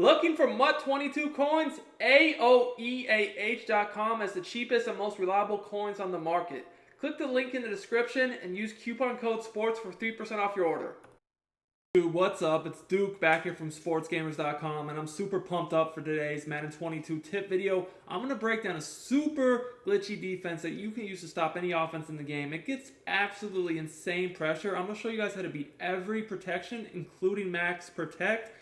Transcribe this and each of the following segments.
Looking for MUT22 coins? AOEAH.com has the cheapest and most reliable coins on the market. Click the link in the description and use coupon code SPORTS for 3% off your order. Dude, what's up? It's Duke back here from Sportsgamerz.com, and I'm super pumped up for today's Madden 22 tip video. I'm going to break down a super glitchy defense that you can use to stop any offense in the game. It gets absolutely insane pressure. I'm going to show you guys how to beat every protection, including max protect.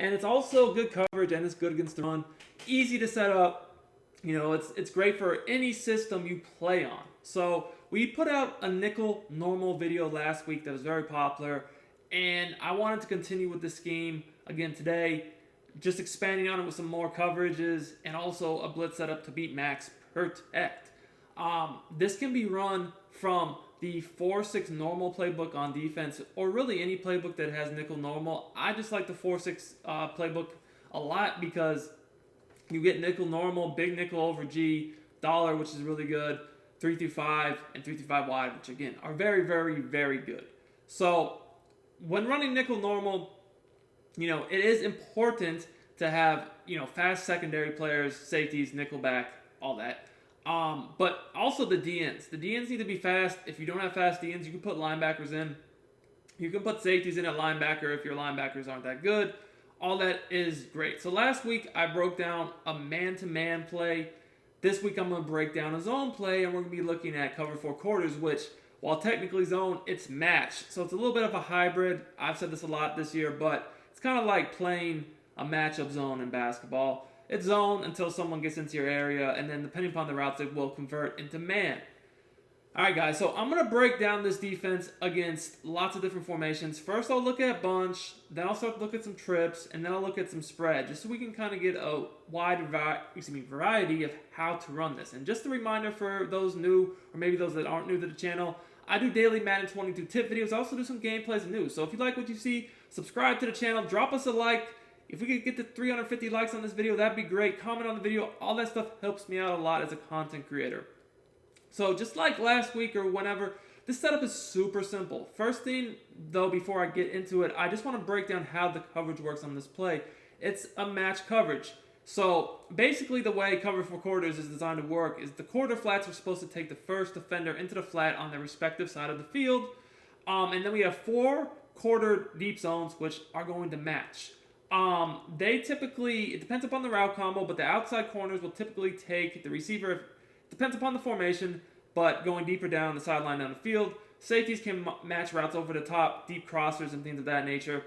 And it's also good coverage, and it's good against the run. Easy to set up. You know, it's great for any system you play on. So we put out a nickel normal video last week that was very popular. And I wanted to continue with the scheme again today, just expanding on it with some more coverages and also a blitz setup to beat max protect. This can be run from the 4-6 normal playbook on defense, or really any playbook that has nickel normal. I just like the 4-6 playbook a lot because you get nickel normal, big nickel over G, dollar, which is really good, 3-5, and 3-5 wide, which again are very, very, very good. So when running nickel normal, you know, it is important to have, you know, fast secondary players, safeties, nickel back, all that. But also the DNs. The DNs need to be fast. If you don't have fast DNs, you can put linebackers in. You can put safeties in at linebacker if your linebackers aren't that good. All that is great. So last week I broke down a man-to-man play. This week I'm going to break down a zone play, and we're going to be looking at cover 4 quarters, which, while technically zone, it's match. So it's a little bit of a hybrid. I've said this a lot this year, but it's kind of like playing a matchup zone in basketball. It's zone until someone gets into your area, and then depending upon the routes, it will convert into man. All right, guys, so I'm going to break down this defense against lots of different formations. First, I'll look at bunch, then I'll start to look at some trips, and then I'll look at some spread, just so we can kind of get a wide variety of how to run this. And just a reminder for those new, or maybe those that aren't new to the channel, I do daily Madden 22 tip videos. I also do some gameplays and news. So if you like what you see, subscribe to the channel, drop us a like. If we could get to 350 likes on this video, that'd be great. Comment on the video. All that stuff helps me out a lot as a content creator. So just like last week or whenever, this setup is super simple. First thing, though, before I get into it, I just want to break down how the coverage works on this play. It's a match coverage. So basically the way cover 4 quarters is designed to work is the quarter flats are supposed to take the first defender into the flat on their respective side of the field. And then we have 4 quarter deep zones which are going to match. They typically, it depends upon the route combo, but the outside corners will typically take the receiver, depends upon the formation, but going deeper down the sideline down the field. Safeties can match routes over the top, deep crossers and things of that nature.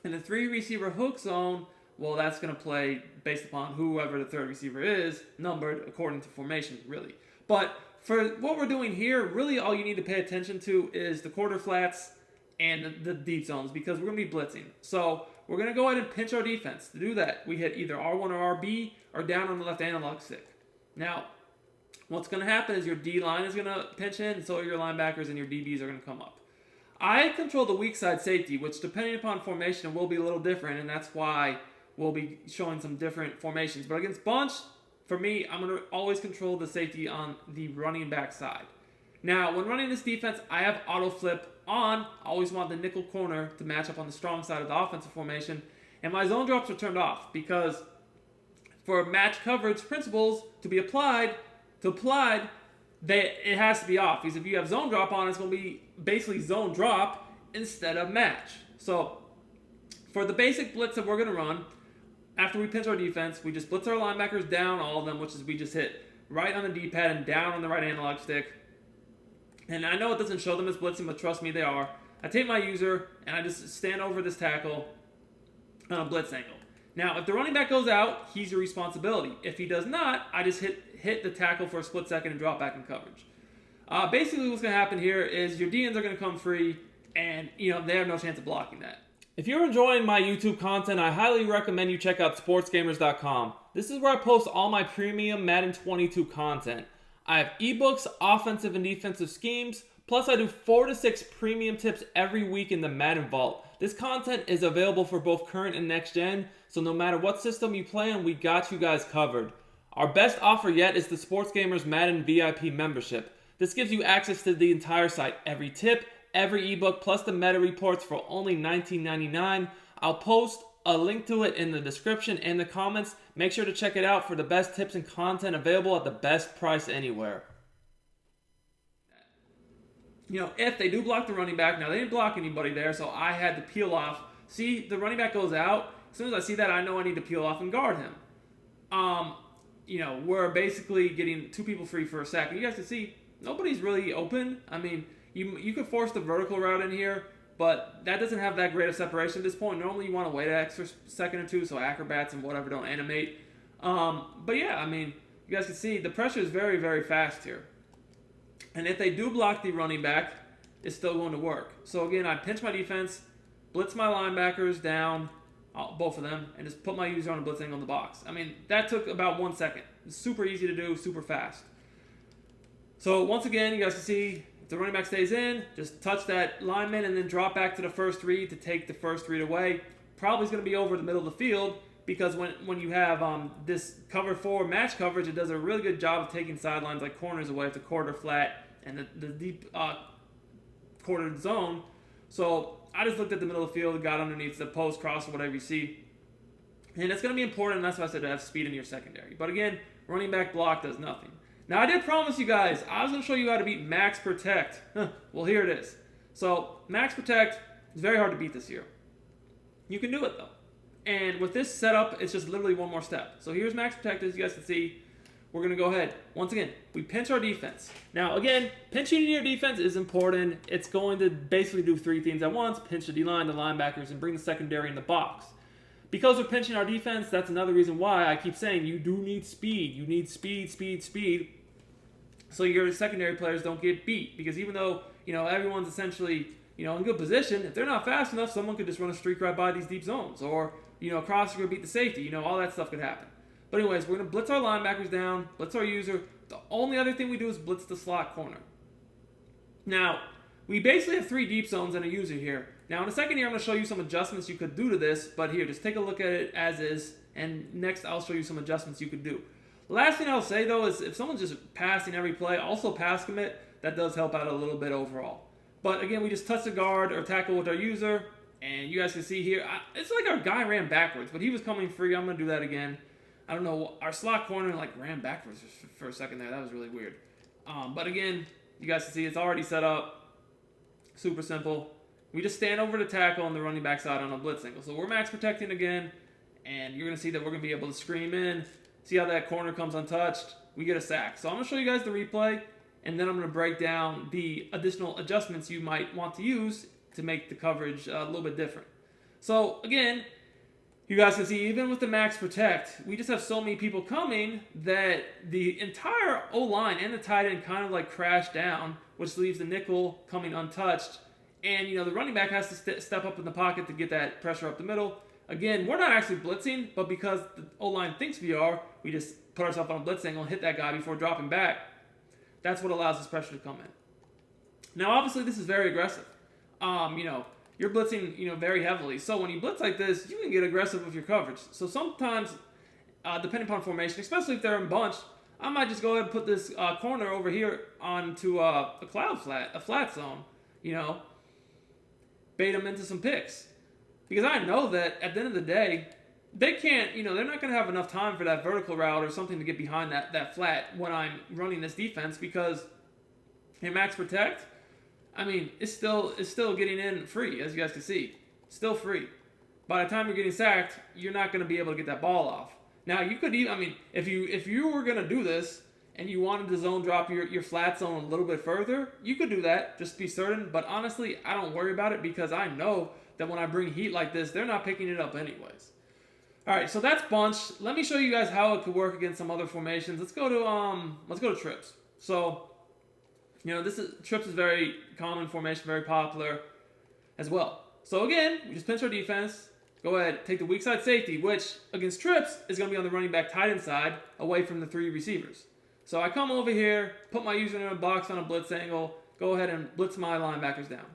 And the 3 receiver hook zone, well, that's going to play based upon whoever the third receiver is, numbered according to formation, really. But for what we're doing here, really all you need to pay attention to is the quarter flats and the deep zones, because we're going to be blitzing. So we're going to go ahead and pinch our defense. To do that, we hit either R1 or RB or down on the left analog stick. Now, what's going to happen is your D line is going to pinch in, and so are your linebackers and your DBs are going to come up. I control the weak side safety, which depending upon formation will be a little different, and that's why we'll be showing some different formations. But against bunch, for me, I'm going to always control the safety on the running back side. Now, when running this defense, I have auto flip on. I always want the nickel corner to match up on the strong side of the offensive formation. And my zone drops are turned off because for match coverage principles to be applied, it has to be off. Because if you have zone drop on, it's going to be basically zone drop instead of match. So for the basic blitz that we're going to run, after we pinch our defense, we just blitz our linebackers down, all of them, which is we just hit right on the D-pad and down on the right analog stick. And I know it doesn't show them as blitzing, but trust me, they are. I take my user, and I just stand over this tackle on a blitz angle. Now, if the running back goes out, he's your responsibility. If he does not, I just hit the tackle for a split second and drop back in coverage. Basically, what's going to happen here is your DNs are going to come free, and you know they have no chance of blocking that. If you're enjoying my YouTube content, I highly recommend you check out Sportsgamerz.com. This is where I post all my premium Madden 22 content. I have eBooks, offensive and defensive schemes, plus I do 4 to 6 premium tips every week in the Madden Vault. This content is available for both current and next gen, so no matter what system you play on, we got you guys covered. Our best offer yet is the Sportsgamerz Madden VIP membership. This gives you access to the entire site, every tip, every ebook, plus the meta reports for only $19.99. I'll post a link to it in the description and the comments. Make sure to check it out for the best tips and content available at the best price anywhere. If they do block the running back, now they didn't block anybody there, so I had to peel off. See, the running back goes out. As soon as I see that, I know I need to peel off and guard him. We're basically getting 2 people free for a sack. And you guys can see, nobody's really open. I mean, you could force the vertical route in here, but that doesn't have that great of separation at this point. Normally, you want to wait an extra second or two so acrobats and whatever don't animate. But yeah, I mean, you guys can see the pressure is very, very fast here. And if they do block the running back, it's still going to work. So again, I pinch my defense, blitz my linebackers down, both of them, and just put my user on a blitz angle in the box. I mean, that took about 1 second. It's super easy to do, super fast. So once again, you guys can see, if the running back stays in, just touch that lineman and then drop back to the first read to take the first read away. Probably is going to be over the middle of the field, because when you have this cover 4 match coverage, it does a really good job of taking sidelines like corners away if the quarter flat and the deep quartered zone. So I just looked at the middle of the field, got underneath the post, cross, or whatever you see. And it's going to be important, and that's why I said to have speed in your secondary. But again, running back block does nothing. Now, I did promise you guys, I was going to show you how to beat Max Protect. Well, here it is. So, Max Protect is very hard to beat this year. You can do it, though. And with this setup, it's just literally one more step. So here's Max Protect, as you guys can see. We're going to go ahead. Once again, we pinch our defense. Now, again, pinching your defense is important. It's going to basically do 3 things at once. Pinch the D-line, the linebackers, and bring the secondary in the box. Because we're pinching our defense, that's another reason why I keep saying you do need speed. You need speed, speed, speed, so your secondary players don't get beat. Because even though, everyone's essentially, in good position, if they're not fast enough, someone could just run a streak right by these deep zones. Or, crosser could beat the safety. All that stuff could happen. But anyways, we're going to blitz our linebackers down, blitz our user. The only other thing we do is blitz the slot corner. Now, we basically have 3 deep zones and a user here. Now, in a second here, I'm going to show you some adjustments you could do to this. But here, just take a look at it as is. And next, I'll show you some adjustments you could do. The last thing I'll say, though, is if someone's just passing every play, also pass commit, that does help out a little bit overall. But again, we just touch the guard or tackle with our user. And you guys can see here, it's like our guy ran backwards, but he was coming free. I'm going to do that again. I don't know, our slot corner ran backwards for a second there. That was really weird. But again, you guys can see it's already set up. Super simple. We just stand over the tackle on the running back side on a blitz angle. So we're max protecting again, and you're going to see that we're going to be able to scream in. See how that corner comes untouched? We get a sack. So I'm going to show you guys the replay, and then I'm going to break down the additional adjustments you might want to use to make the coverage a little bit different. So again, you guys can see, even with the max protect, we just have so many people coming that the entire O-line and the tight end kind of crash down, which leaves the nickel coming untouched. And, the running back has to step up in the pocket to get that pressure up the middle. Again, we're not actually blitzing, but because the O-line thinks we are, we just put ourselves on a blitz angle and hit that guy before dropping back. That's what allows this pressure to come in. Now, obviously, this is very aggressive. You're blitzing, very heavily. So when you blitz like this, you can get aggressive with your coverage. So sometimes, depending upon formation, especially if they're in bunch, I might just go ahead and put this corner over here onto a flat zone, bait them into some picks. Because I know that at the end of the day, they can't, they're not going to have enough time for that vertical route or something to get behind that flat when I'm running this defense, because in max protect, it's still getting in free, as you guys can see. Still free. By the time you're getting sacked, you're not going to be able to get that ball off. Now, you could even, if you were going to do this and you wanted to zone drop your flat zone a little bit further, you could do that, just be certain. But honestly, I don't worry about it, because I know that when I bring heat like this, they're not picking it up anyways. All right, so that's bunch. Let me show you guys how it could work against some other formations. Let's go to trips. So, trips is very common formation, very popular as well. So again, we just pinch our defense. Go ahead, take the weak side safety, which against trips is going to be on the running back tight end side, away from the 3 receivers. So I come over here, put my user in a box on a blitz angle, go ahead and blitz my linebackers down.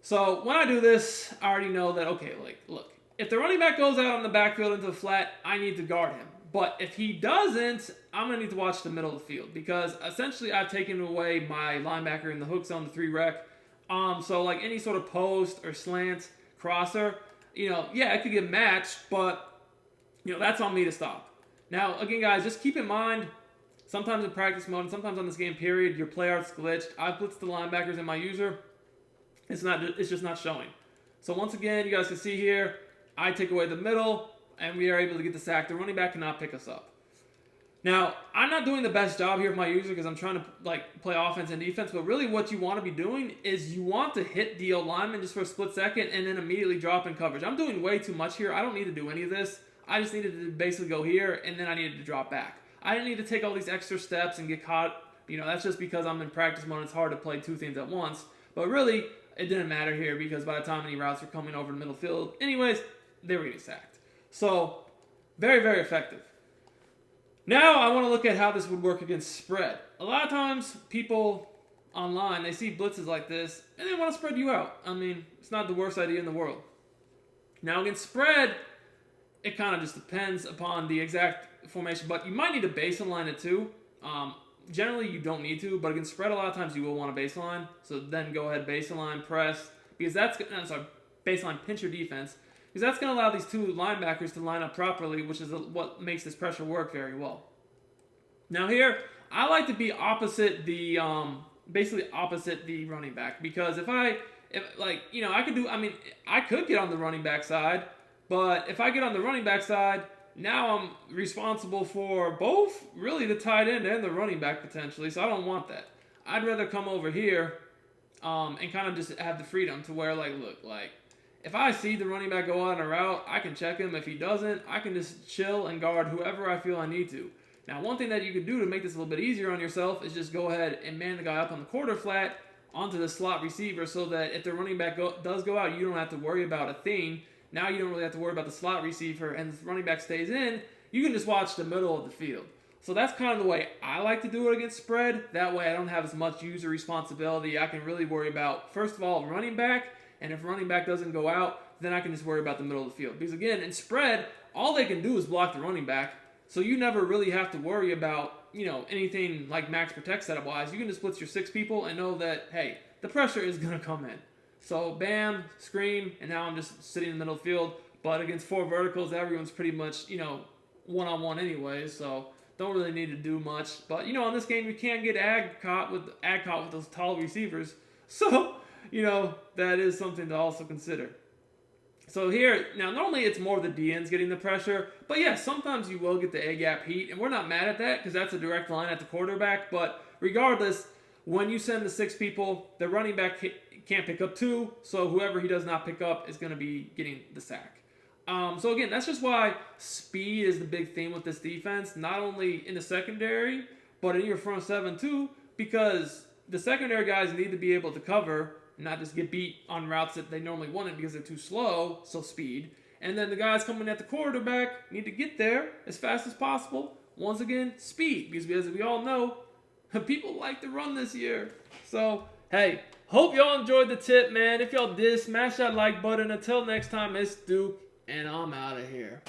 So when I do this, I already know that, okay, look, if the running back goes out on the backfield into the flat, I need to guard him. But if he doesn't, I'm going to need to watch the middle of the field, because essentially I've taken away my linebacker in the hook zone, the 3 rec. So any sort of post or slant crosser, yeah, it could get matched, but, that's on me to stop. Now, again, guys, just keep in mind, sometimes in practice mode and sometimes on this game period, your play art's glitched. I've blitzed the linebackers in my user. It's just not showing. So once again, you guys can see here, I take away the middle, and we are able to get the sack. The running back cannot pick us up. Now, I'm not doing the best job here of my user because I'm trying to play offense and defense, but really what you want to be doing is you want to hit the lineman just for a split second and then immediately drop in coverage. I'm doing way too much here. I don't need to do any of this. I just needed to basically go here, and then I needed to drop back. I didn't need to take all these extra steps and get caught. That's just because I'm in practice mode. It's hard to play two things at once. But really, it didn't matter here because by the time any routes were coming over the middle field, anyways, they were getting sacked. So, very, very effective. Now, I want to look at how this would work against spread. A lot of times, people online, they see blitzes like this, and they want to spread you out. I mean, it's not the worst idea in the world. Now, against spread, it kind of just depends upon the exact formation, but you might need to baseline it too. Generally, you don't need to, but against spread, a lot of times you will want a baseline. So then go ahead, baseline, press, because baseline pinch your defense, because that's going to allow these two linebackers to line up properly, which is what makes this pressure work very well. Now here, I like to be opposite the, basically opposite the running back, because I could get on the running back side, but if I get on the running back side, now I'm responsible for both, really, the tight end and the running back potentially, so I don't want that. I'd rather come over here and kind of just have the freedom to where, if I see the running back go on a route, I can check him. If he doesn't, I can just chill and guard whoever I feel I need to. Now, one thing that you could do to make this a little bit easier on yourself is just go ahead and man the guy up on the quarter flat onto the slot receiver so that if the running back does go out, you don't have to worry about a thing. Now you don't really have to worry about the slot receiver, and the running back stays in. You can just watch the middle of the field. So that's kind of the way I like to do it against spread. That way I don't have as much user responsibility. I can really worry about, first of all, running back, and if running back doesn't go out, then I can just worry about the middle of the field. Because again, in spread, all they can do is block the running back, so you never really have to worry about, anything like max protect setup-wise. You can just blitz your 6 people and know that, hey, the pressure is going to come in. So, bam, scream, and now I'm just sitting in the middle of the field. But against 4 verticals, everyone's pretty much, one-on-one anyway, so don't really need to do much. But, on this game, you can't get ag caught with those tall receivers. So, that is something to also consider. So here, now normally it's more the DNs getting the pressure, but yeah, sometimes you will get the A-gap heat, and we're not mad at that because that's a direct line at the quarterback. But regardless, when you send the 6 people, the running back can't pick up 2, so whoever he does not pick up is going to be getting the sack. So again, that's just why speed is the big theme with this defense, not only in the secondary, but in your front 7 too, because the secondary guys need to be able to cover, not just get beat on routes that they normally wouldn't because they're too slow, so speed. And then the guys coming at the quarterback need to get there as fast as possible. Once again, speed, because as we all know, people like to run this year. So, hey, hope y'all enjoyed the tip, man. If y'all did, smash that like button. Until next time, it's Duke, and I'm out of here.